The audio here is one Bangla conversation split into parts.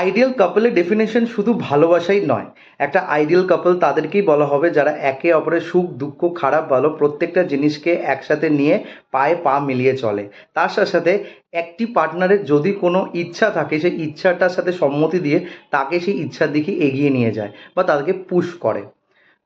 আইডিয়াল কাপলের ডেফিনেশন শুধু ভালোবাসাই নয়। একটা আইডিয়াল কাপল তাদেরকেই বলা হবে যারা একে অপরের সুখ দুঃখ খারাপ ভালো প্রত্যেকটা জিনিসকে একসাথে নিয়ে পায়ে পা মিলিয়ে চলে। তার সাথে সাথে একটি পার্টনারের যদি কোনো ইচ্ছা থাকে সেই ইচ্ছাটার সাথে সম্মতি দিয়ে তাকে সেই ইচ্ছার দিকে এগিয়ে নিয়ে যায় বা তাদেরকে পুশ করে।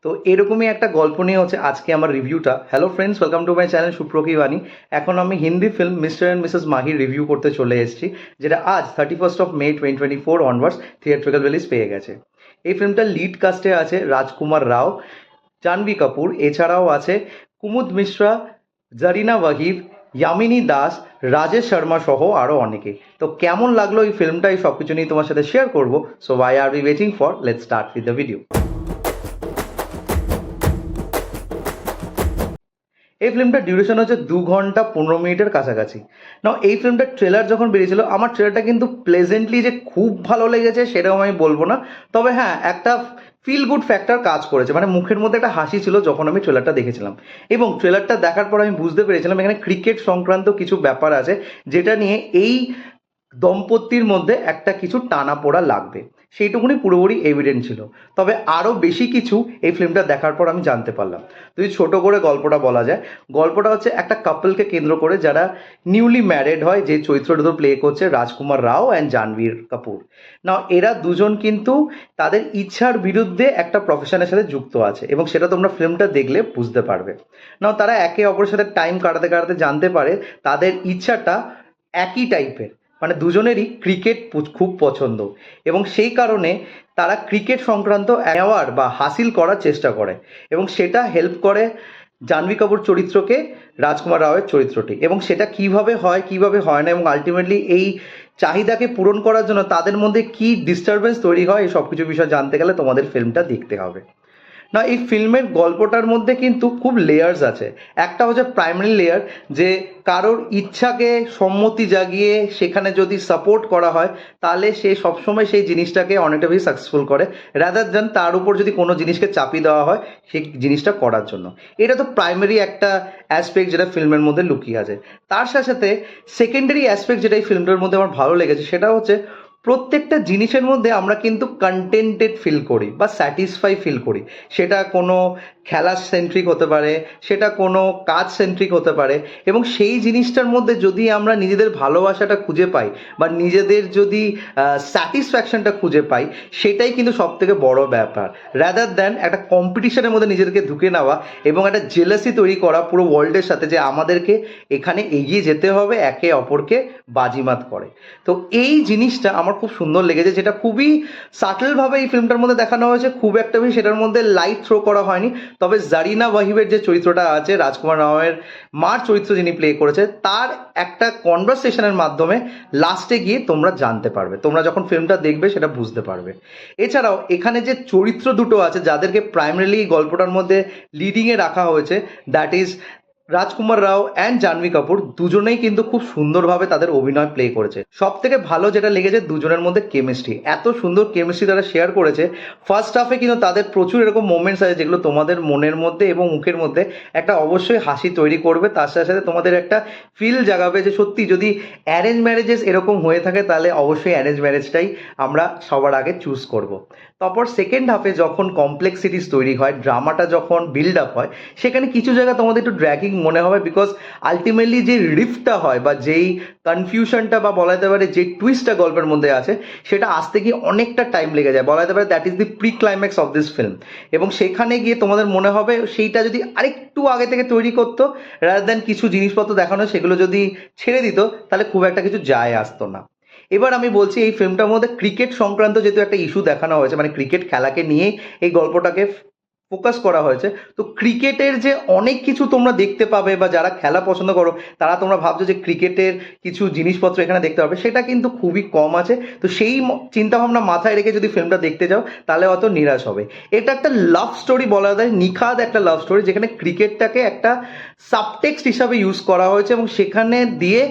তো এরকমই একটা গল্প নিয়ে হচ্ছে আজকে আমার রিভিউটা। Hello friends, welcome to my channel Suproki Bani. এখন আমি Hindi film Mr and Mrs মাহির রিভিউ করতে চলে এসেছি, যেটা আজ 31 মে 2024 অনওয়ার্ডস থিয়েট্রিক্যাল রিলিজ পেয়ে গেছে। এই ফিল্মটার লিড কাস্টে আছে রাজকুমার রাও, জাহ্নবী কাপুর, এছাড়াও আছে কুমুদ মিশ্রা, জারিনা ওয়াহিদ, ইয়ামিনী দাস, রাজেশ শর্মা সহ আরও অনেকে। তো কেমন লাগলো এই ফিল্মটা, এই সব কিছু নিয়ে তোমার সাথে শেয়ার করবো। So why are we waiting for, let's start with the video. এই ফিল্মটার ডিউরেশন হচ্ছে 2 ঘন্টা 15 মিনিটের কাছাকাছি। না, এই ফিল্মটার ট্রেলার যখন বেরিয়েছিল আমার ট্রেলারটা কিন্তু প্লেজেন্টলি যে খুব ভালো লেগেছে সেটাও আমি বলবো না, তবে হ্যাঁ একটা ফিল গুড ফ্যাক্টর কাজ করেছে, মানে মুখের মধ্যে একটা হাসি ছিল যখন আমি ট্রেলারটা দেখেছিলাম। এবং ট্রেলারটা দেখার পর আমি বুঝতে পেরেছিলাম এখানে ক্রিকেট সংক্রান্ত কিছু ব্যাপার আছে যেটা নিয়ে এই দম্পতির মধ্যে একটা কিছু টানাপোড়া লাগবে, সেইটুকুনি পুরোপুরি এভিডেন্ট ছিল। তবে আরও বেশি কিছু এই ফিল্মটা দেখার পর আমি জানতে পারলাম। যদি ছোট করে গল্পটা বলা যায়, গল্পটা হচ্ছে একটা কাপলকে কেন্দ্র করে যারা নিউলি ম্যারেড হয়, যে চরিত্রটা তো প্লে করছে রাজকুমার রাও অ্যান্ড জাহ্নবী কাপুর। না, এরা দুজন কিন্তু তাদের ইচ্ছার বিরুদ্ধে একটা প্রফেশনের সাথে যুক্ত আছে এবং সেটা তোমরা ফিল্মটা দেখলে বুঝতে পারবে। না, তারা একে অপরের সাথে টাইম কাটাতে কাটাতে জানতে পারে তাদের ইচ্ছাটা একই টাইপের, মানে দুজনেরই ক্রিকেট খুব পছন্দ এবং সেই কারণে তারা ক্রিকেট সংক্রান্ত অ্যাওয়ার্ড বা হাসিল করার চেষ্টা করে এবং সেটা হেল্প করে জাহ্নবী কাপুর চরিত্রকে রাজকুমার রাওয়ের চরিত্রটি। এবং সেটা কিভাবে হয় কিভাবে হয় না এবং আলটিমেটলি এই চাহিদাকে পূরণ করার জন্য তাদের মধ্যে কি ডিস্টারবেন্স তৈরি হয়, এই সব কিছু বিষয় জানতে গেলে তোমাদের ফিল্মটা দেখতে হবে। না, এই ফিল্মের গল্পটার মধ্যে কিন্তু খুব লেয়ার্স আছে। একটা হচ্ছে প্রাইমারি লেয়ার, যে কারোর ইচ্ছাকে সম্মতি জাগিয়ে সেখানে যদি সাপোর্ট করা হয় তাহলে সে সবসময় সেই জিনিসটাকে অনেকটা বেশি সাকসেসফুল করে, রাদার দেন তার উপর যদি কোনো জিনিসকে চাপিয়ে দেওয়া হয় সেই জিনিসটা করার জন্য। এটা তো প্রাইমারি একটা অ্যাসপেক্ট যেটা ফিল্মের মধ্যে লুকিয়ে আছে। তার সাথে সাথে সেকেন্ডারি অ্যাসপেক্ট যেটা এই ফিল্মটার মধ্যে আমার ভালো লেগেছে সেটা হচ্ছে প্রত্যেকটা জিনিসের মধ্যে আমরা কিন্তু কন্টেন্টেড ফিল করি বা স্যাটিসফাই ফিল করি। সেটা কোনো খেলা সেন্ট্রিক হতে পারে, সেটা কোনো কাজ সেন্ট্রিক হতে পারে, এবং সেই জিনিসটার মধ্যে যদি আমরা নিজেদের ভালোবাসাটা খুঁজে পাই বা নিজেদের যদি স্যাটিসফ্যাকশনটা খুঁজে পাই, সেটাই কিন্তু সব থেকে বড় ব্যাপার, রাদার দ্যান একটা কম্পিটিশনের মধ্যে নিজেদেরকে ঢুকে নেওয়া এবং একটা জেলাসি তৈরি করা পুরো ওয়ার্ল্ডের সাথে যে আমাদেরকে এখানে এগিয়ে যেতে হবে, একে অপরকে বাজিমাত করে। তো এই জিনিসটা আমার খুব সুন্দর লেগেছে, যেটা খুবই সাটলভাবে এই ফিল্মটার মধ্যে দেখানো হয়েছে, খুব একটা বেশি সেটার মধ্যে লাইট থ্রো করা হয়নি। তবে জারিনা ওয়াহিবের যে চরিত্রটা আছে, রাজকুমার রাওয়ের মার চরিত্র যিনি প্লে করেছে, তার একটা কনভারসেশনের মাধ্যমে লাস্টে গিয়ে তোমরা জানতে পারবে, তোমরা যখন ফিল্মটা দেখবে সেটা বুঝতে পারবে। এছাড়াও এখানে যে চরিত্র দুটো আছে যাদেরকে প্রাইমারিলি গল্পটার মধ্যে লিডিংয়ে রাখা হয়েছে, that is Rajkummar Rao and Janhvi Kapoor, দুজনেই কিন্তু খুব সুন্দরভাবে তাদের অভিনয় প্লে করেছে। সব থেকে ভালো যেটা লেগেছে দুজনের মধ্যে কেমিস্ট্রি, এত সুন্দর কেমিস্ট্রি তারা শেয়ার করেছে। ফার্স্ট হাফে কিন্তু তাদের প্রচুর এরকম মোমেন্টস আছে যেগুলো তোমাদের মনের মধ্যে এবং মুখের মধ্যে একটা অবশ্যই হাসি তৈরি করবে, তার সাথে সাথে তোমাদের একটা ফিল জাগাবে যে সত্যি যদি অ্যারেঞ্জ ম্যারেজেস এরকম হয়ে থাকে তাহলে অবশ্যই অ্যারেঞ্জ ম্যারেজটাই আমরা সবার আগে চুজ করব। তারপর সেকেন্ড হাফে যখন কমপ্লেক্সিটিস তৈরি হয়, ড্রামাটা যখন বিল্ড আপ হয়, সেখানে কিছু জায়গা তোমাদের একটু ড্র্যাগিং মনে হবে, বিকজ আলটিমেটলি যে রিফটা হয় বা যেই কনফিউশনটা বা বলা যেতে পারে যে টুইস্টটা গল্পের মধ্যে আছে সেটা আসতে গিয়ে অনেকটা টাইম লেগে যায়, বলা যেতে পারে that is the pre climax of this film. এবং সেখানে গিয়ে তোমাদের মনে হবে সেইটা যদি আরেকটু আগে থেকে তৈরি করতো, রাদার দ্যান কিছু জিনিসপত্র দেখানো সেগুলো যদি ছেড়ে দিত তাহলে খুব একটা কিছু যায় আসতো না। এবার আমি বলছি এই ফিল্মটার মধ্যে ক্রিকেট সংক্রান্ত যেহেতু একটা ইস্যু দেখানো হয়েছে, মানে ক্রিকেট খেলাকে নিয়ে এই গল্পটাকে ফোকাস করা হয়েছে, তো ক্রিকেটের যে অনেক কিছু তোমরা দেখতে পাবে বা যারা খেলা পছন্দ করো তারা তোমরা ভাবছো যে ক্রিকেটের কিছু জিনিসপত্র এখানে দেখতে পাবে, সেটা কিন্তু খুবই কম আছে। তো সেই চিন্তাভাবনা মাথায় রেখে যদি ফিল্মটা দেখতে যাও তাহলে অত নিরাশ হবে। এটা একটা লাভ স্টোরি বলা যায়, নিখাদ একটা লাভ স্টোরি, যেখানে ক্রিকেটটাকে একটা সাবটেক্সট হিসাবে ইউজ করা হয়েছে এবং সেখানে দিয়ে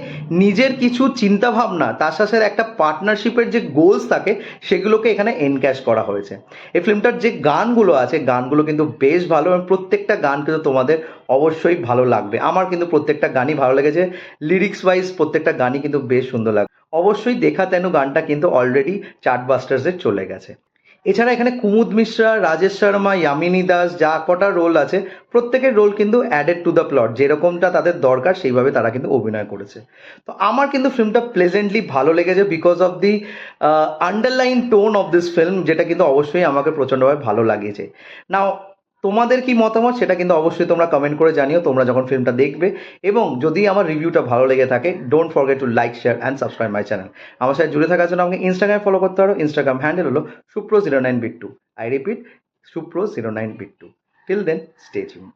নিজের কিছু চিন্তাভাবনা তার সাথে একটা পার্টনারশিপের যে গোলস থাকে সেগুলোকে এখানে এনক্যাশ করা হয়েছে। এই ফিল্মটার যে গানগুলো আছে গানগুলো কিন্তু বেশ ভালো এবং প্রত্যেকটা গান কিন্তু তোমাদের অবশ্যই ভালো লাগবে। আমার কিন্তু প্রত্যেকটা গানই ভালো লেগেছে, লিরিক্স ওয়াইজ প্রত্যেকটা গানই কিন্তু বেশ সুন্দর লাগে। অবশ্যই দেখা তেনু গানটা কিন্তু অলরেডি চার্ট বাস্টার্সে চলে গেছে। এছাড়া এখানে কুমুদ মিশ্রা, রাজেশ শর্মা, ইয়ামিনী দাস যা কটা রোল আছে প্রত্যেকের রোল কিন্তু অ্যাডেড টু দ্য প্লট, যেরকমটা তাদের দরকার সেইভাবে তারা কিন্তু অভিনয় করেছে। তো আমার কিন্তু ফিল্মটা প্লেজেন্টলি ভালো লেগেছে because of the underline tone of this film, যেটা কিন্তু অবশ্যই আমাকে প্রচণ্ডভাবে ভালো লাগিয়েছে। নাও তোমাদের কি মতামত সেটা কিন্তু অবশ্যই তোমরা কমেন্ট করে জানিও তোমরা যখন ফিল্মটা দেখবে। এবং যদি আমার রিভিউটা ভালো লেগে থাকে, don't forget to like, share and subscribe my channel. আমার সাথে জুড়ে থাকার জন্য আমাকে ইনস্টাগ্রামে ফলো করতে পারো। ইনস্টাগ্রাম হ্যান্ডেল হলো সুপ্রো09bit2। আই রিপিট, সুপ্রো09bit2। Till then, stay tuned.